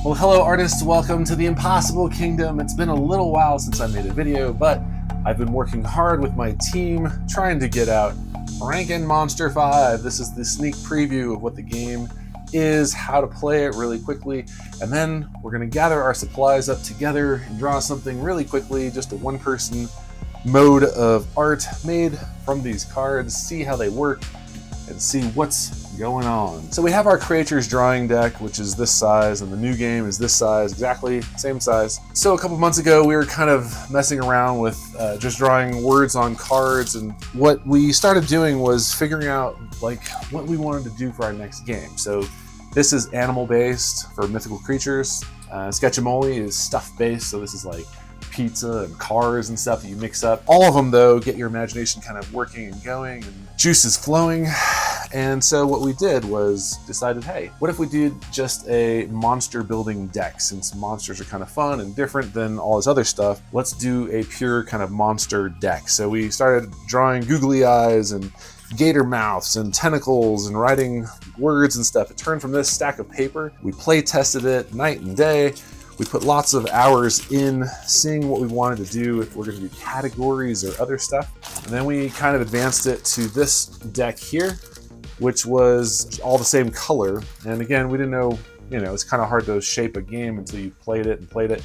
Well, hello artists, welcome to the Impossible Kingdom. It's been a little while since I made a video, but I've been working hard with my team trying to get out Frankenstein 5. This is the sneak preview of what the game is, how to play it really quickly, and then we're going to gather our supplies up together and draw something really quickly, just a one-person mode of art made from these cards, see how they work, and see what's going on. So we have our creatures drawing deck, which is this size, and the new game is this size, exactly same size. So a couple months ago, we were kind of messing around with just drawing words on cards, and what we started doing was figuring out like what we wanted to do for our next game. So this is animal-based for mythical creatures. Sketchamole is stuff-based, so this is like pizza and cars and stuff that you mix up. All of them, though, get your imagination kind of working and going, and juices flowing. And so what we did was decided, hey, what if we did just a monster building deck? Since monsters are kind of fun and different than all this other stuff, let's do a pure kind of monster deck. So we started drawing googly eyes and gator mouths and tentacles and writing words and stuff. It turned from this stack of paper. We play tested it night and day. We put lots of hours in seeing what we wanted to do, if we're going to do categories or other stuff. And then we kind of advanced it to this deck here, which was all the same color. And again, we didn't know, it's kind of hard to shape a game until you played it.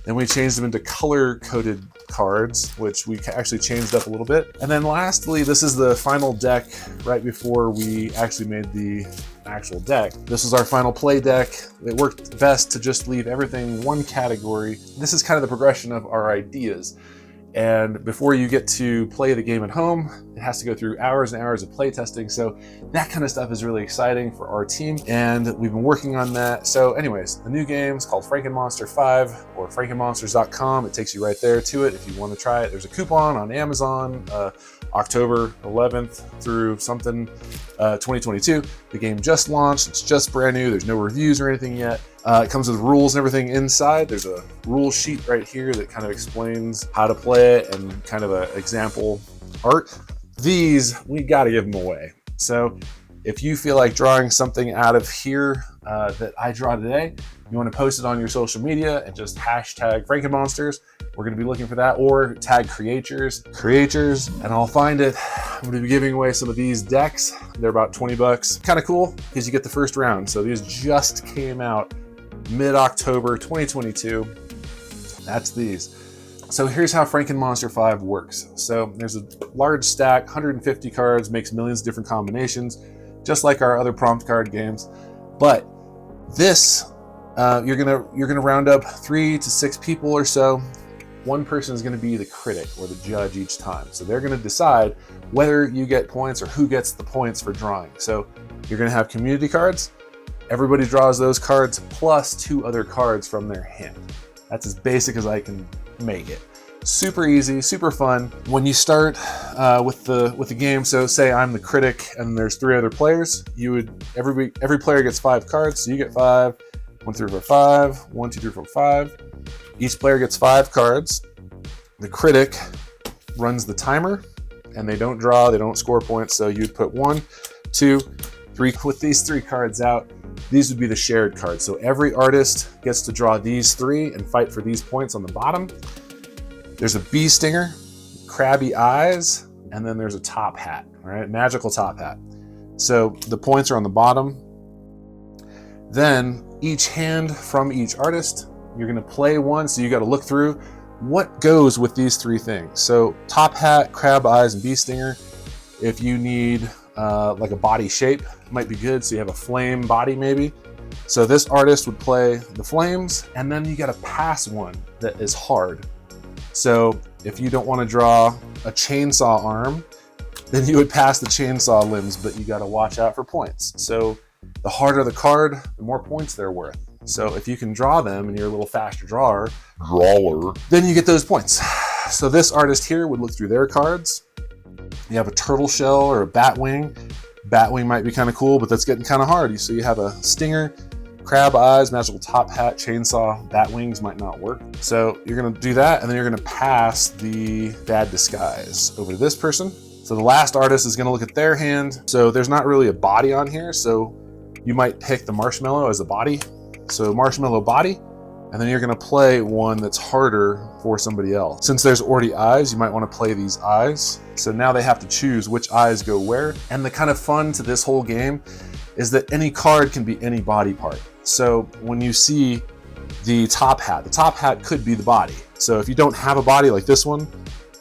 Then we changed them into color-coded cards, which we actually changed up a little bit. And then lastly, this is the final deck right before we actually made the actual deck. This is our final play deck. It worked best to just leave everything one category. This is kind of the progression of our ideas. And before you get to play the game at home, it has to go through hours and hours of play testing. So that kind of stuff is really exciting for our team, and we've been working on that. So anyways, the new game is called Frankenstein 5 or frankenmonsters.com. It takes you right there to it if you want to try it. There's a coupon on Amazon, October 11th through something 2022. The game just launched. It's just brand new. There's no reviews or anything yet. It comes with rules and everything inside. There's a rule sheet right here that kind of explains how to play it and kind of an example art. These, we got to give them away. So if you feel like drawing something out of here that I draw today, you want to post it on your social media and just hashtag Frankenmonsters. We're going to be looking for that, or tag creators, and I'll find it. I'm going to be giving away some of these decks. They're about 20 bucks. Kind of cool because you get the first round. So these just came out mid-October 2022. That's these. So here's how Frankenstein 5 works. So there's a large stack, 150 cards, makes millions of different combinations, just like our other prompt card games. But this, you're gonna round up 3 to 6 people or so. One person is going to be the critic or the judge each time. So they're going to decide whether you get points or who gets the points for drawing. So you're going to have community cards. Everybody draws those cards plus 2 other cards from their hand. That's as basic as I can make it. Super easy, super fun. When you start with the game, so say I'm the critic and there's 3 other players, every player gets 5 cards. So you get 5, 1, 2, 3, 4, 5, 1, 2, 3, 4, 5. Each player gets 5 cards. The critic runs the timer, and they don't draw, they don't score points. So you'd put 1, 2, 3. With these 3 cards out, these would be the shared cards. So every artist gets to draw these 3 and fight for these points on the bottom. There's a bee stinger, crabby eyes, and then there's a top hat, all right? Magical top hat. So the points are on the bottom. Then each hand from each artist, you're gonna play one, so you gotta look through what goes with these 3 things. So top hat, crab eyes, and bee stinger. If you need like a body shape, might be good. So you have a flame body maybe. So this artist would play the flames, and then you gotta pass one that is hard. So if you don't wanna draw a chainsaw arm, then you would pass the chainsaw limbs, but you gotta watch out for points. So the harder the card, the more points they're worth. So if you can draw them and you're a little faster drawer, then you get those points. So this artist here would look through their cards. You have a turtle shell or a bat wing. Bat wing might be kind of cool, but that's getting kind of hard. So you have a stinger, crab eyes, magical top hat, chainsaw, bat wings might not work. So you're gonna do that, and then you're gonna pass the bad disguise over to this person. So the last artist is gonna look at their hand. So there's not really a body on here, so you might pick the marshmallow as a body. So marshmallow body, and then you're gonna play one that's harder for somebody else. Since there's already eyes, you might wanna play these eyes. So now they have to choose which eyes go where. And the kind of fun to this whole game is that any card can be any body part. So when you see the top hat could be the body. So if you don't have a body like this one,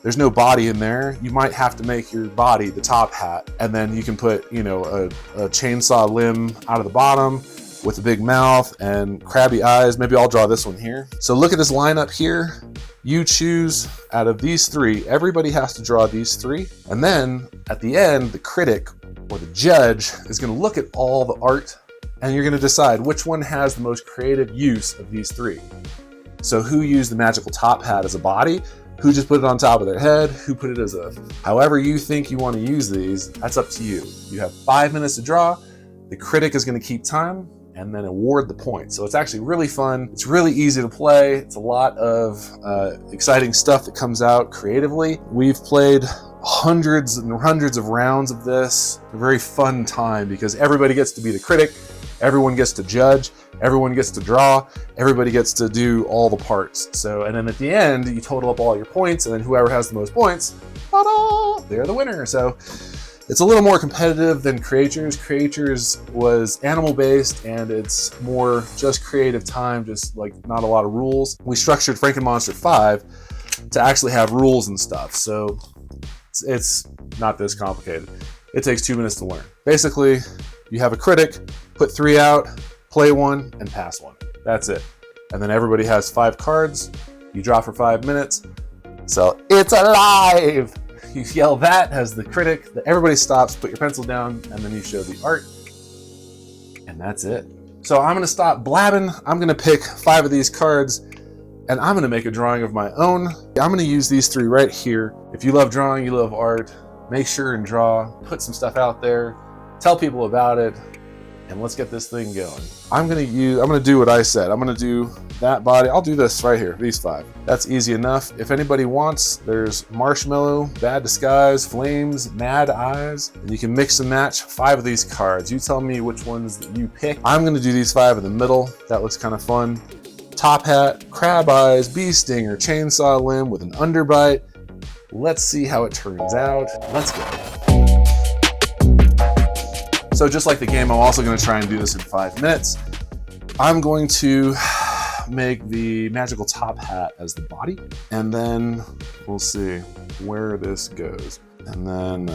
there's no body in there, you might have to make your body the top hat, and then you can put, you know, a chainsaw limb out of the bottom with a big mouth and crabby eyes. Maybe I'll draw this one here. So look at this lineup here. You choose out of these three. Everybody has to draw these three. And then at the end, the critic or the judge is gonna look at all the art, and you're gonna decide which one has the most creative use of these three. So who used the magical top hat as a body? Who just put it on top of their head? Who put it as a... However you think you want to use these, that's up to you. You have 5 minutes to draw. The critic is going to keep time and then award the points. So it's actually really fun. It's really easy to play. It's a lot of exciting stuff that comes out creatively. We've played hundreds and hundreds of rounds of this. It's a very fun time because everybody gets to be the critic. Everyone gets to judge, everyone gets to draw, everybody gets to do all the parts. So, and then at the end, you total up all your points, and then whoever has the most points, ta-da, they're the winner. So it's a little more competitive than Creatures. Creatures was animal-based, and it's more just creative time, just like not a lot of rules. We structured Frankenmonster 5 to actually have rules and stuff. So it's not this complicated. It takes 2 minutes to learn. Basically, you have a critic, put 3 out, play 1, and pass 1. That's it. And then everybody has 5 cards. You draw for 5 minutes. So it's alive! You yell that as the critic. Everybody stops, put your pencil down, and then you show the art. And that's it. So I'm gonna stop blabbing. I'm gonna pick 5 of these cards, and I'm gonna make a drawing of my own. I'm gonna use these 3 right here. If you love drawing, you love art, make sure and draw, put some stuff out there, tell people about it, and let's get this thing going. I'm gonna do what I said. I'm gonna do that body. I'll do this right here, these 5. That's easy enough. If anybody wants, there's marshmallow, bad disguise, flames, mad eyes, and you can mix and match 5 of these cards. You tell me which ones that you pick. I'm gonna do these 5 in the middle. That looks kind of fun. Top hat, crab eyes, bee stinger, chainsaw limb with an underbite. Let's see how it turns out. Let's go. So just like the game, I'm also going to try and do this in 5 minutes. I'm going to make the magical top hat as the body, and then we'll see where this goes. And then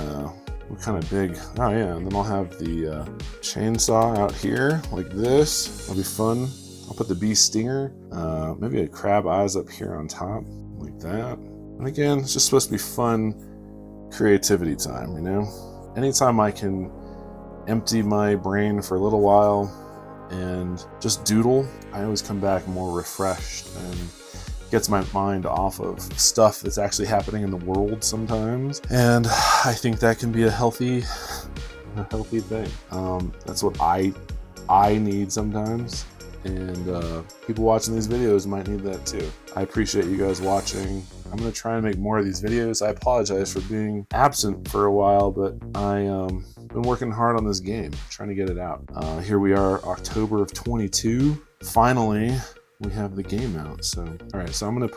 what kind of big, oh yeah, and then I'll have the chainsaw out here like this. That'll be fun. I'll put the bee stinger, maybe a crab eyes up here on top like that. And again, it's just supposed to be fun creativity time, you know? Anytime I can empty my brain for a little while and just doodle, I always come back more refreshed and gets my mind off of stuff that's actually happening in the world sometimes. And I think that can be a healthy thing. That's what I need sometimes. And people watching these videos might need that too. I appreciate you guys watching. I'm gonna try and make more of these videos. I apologize for being absent for a while, but I been working hard on this game, trying to get it out. Here we are, October of 22. Finally, we have the game out. So, all right. So I'm gonna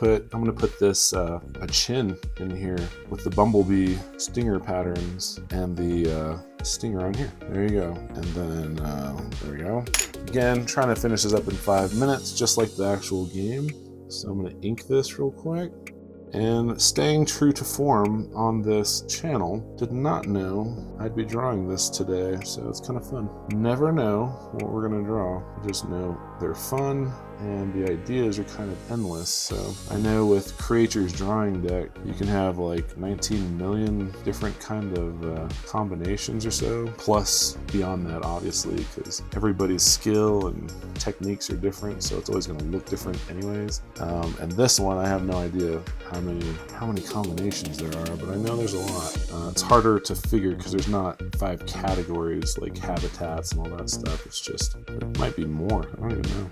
put this a chin in here with the bumblebee stinger patterns and the stinger on here. There you go. And then there we go. Again, trying to finish this up in 5 minutes, just like the actual game. So I'm gonna ink this real quick. And staying true to form on this channel, did not know I'd be drawing this today, so it's kind of fun. Never know what we're gonna draw, just know they're fun, and the ideas are kind of endless. So I know with Creature's drawing deck, you can have like 19 million different kind of combinations or so, plus beyond that, obviously, because everybody's skill and techniques are different, so it's always gonna look different anyways. And this one, I have no idea how many combinations there are, but I know there's a lot. It's harder to figure because there's not 5 categories like habitats and all that stuff. It's just, it might be more. I don't even know.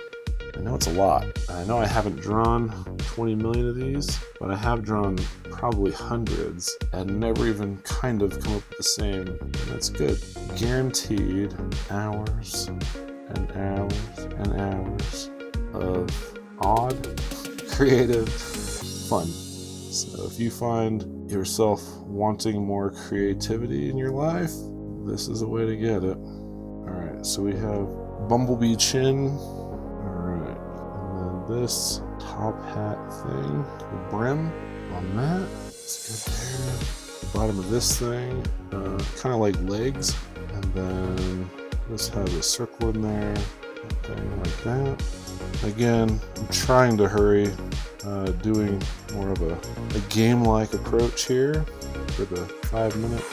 I know it's a lot. I know I haven't drawn 20 million of these, but I have drawn probably hundreds and never even kind of come up with the same. And that's good. Guaranteed hours and hours and hours of odd, creative fun. So if you find yourself wanting more creativity in your life, this is a way to get it. All right, so we have bumblebee chin. All right, and then this top hat thing, the brim on that. Let's get there. The bottom of this thing, kind of like legs, and then this has a circle in there, thing like that. Again, I'm trying to hurry, doing more of a game-like approach here for the 5 minute.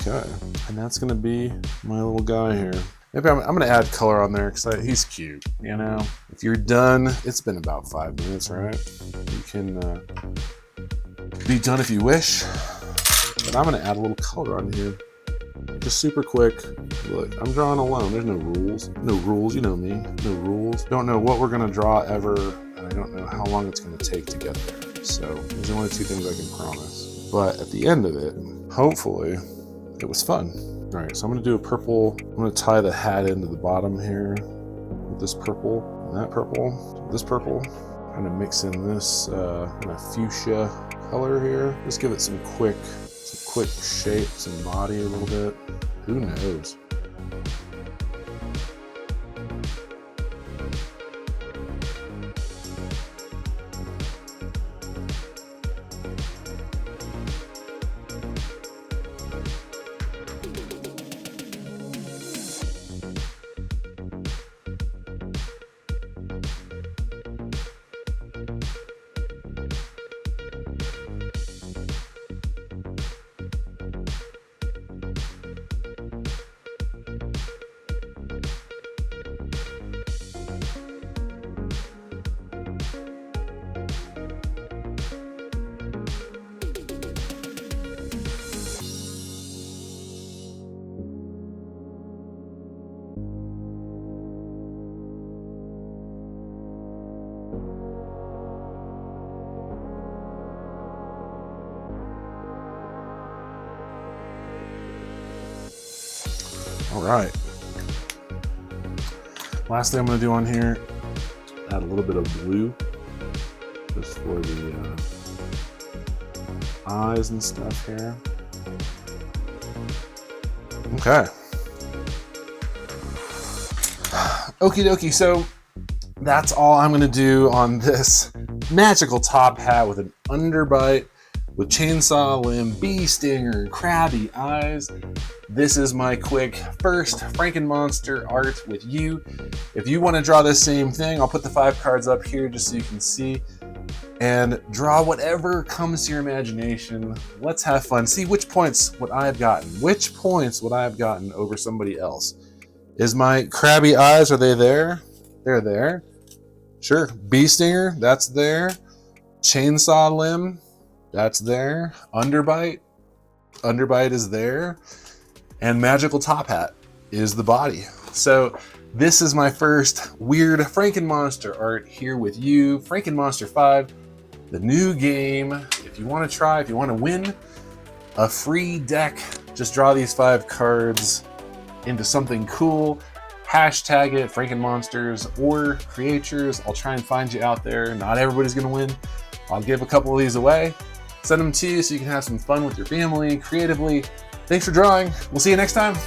Okay, and that's gonna be my little guy here. Maybe I'm gonna add color on there because he's cute, you know? If you're done, it's been about 5 minutes, right? You can be done if you wish, but I'm gonna add a little color on here. Just super quick. Look, I'm drawing alone. There's no rules. No rules, you know me. No rules. Don't know what we're gonna draw ever, and I don't know how long it's gonna take to get there. So there's only 2 things I can promise. But at the end of it, hopefully, it was fun. All right, so I'm gonna do a purple. I'm gonna tie the hat into the bottom here with this purple and that purple, this purple. I'm gonna mix in this kind of fuchsia color here. Just give it some quick shape, some body a little bit. Who knows? All right. Last thing I'm gonna do on here, add a little bit of blue just for the eyes and stuff here. Okay. Okie dokie, so that's all I'm gonna do on this magical top hat with an underbite, with chainsaw limb, bee stinger, crabby eyes. This is my quick first Frankenmonster art with you. If you want to draw this same thing, I'll put the 5 cards up here just so you can see. And draw whatever comes to your imagination. Let's have fun. See which points would I have gotten. Which points would I have gotten over somebody else? Is my crabby eyes, are they there? They're there. Sure. Bee stinger, that's there. Chainsaw limb, that's there. Underbite is there. And magical top hat is the body. So this is my first weird Frankenmonster art here with you. Frankenmonster 5, the new game. If you want to try, if you want to win a free deck, just draw these 5 cards into something cool. Hashtag it Frankenmonsters or Creatures. I'll try and find you out there. Not everybody's gonna win. I'll give a couple of these away. Send them to you so you can have some fun with your family creatively. Thanks for drawing. We'll see you next time.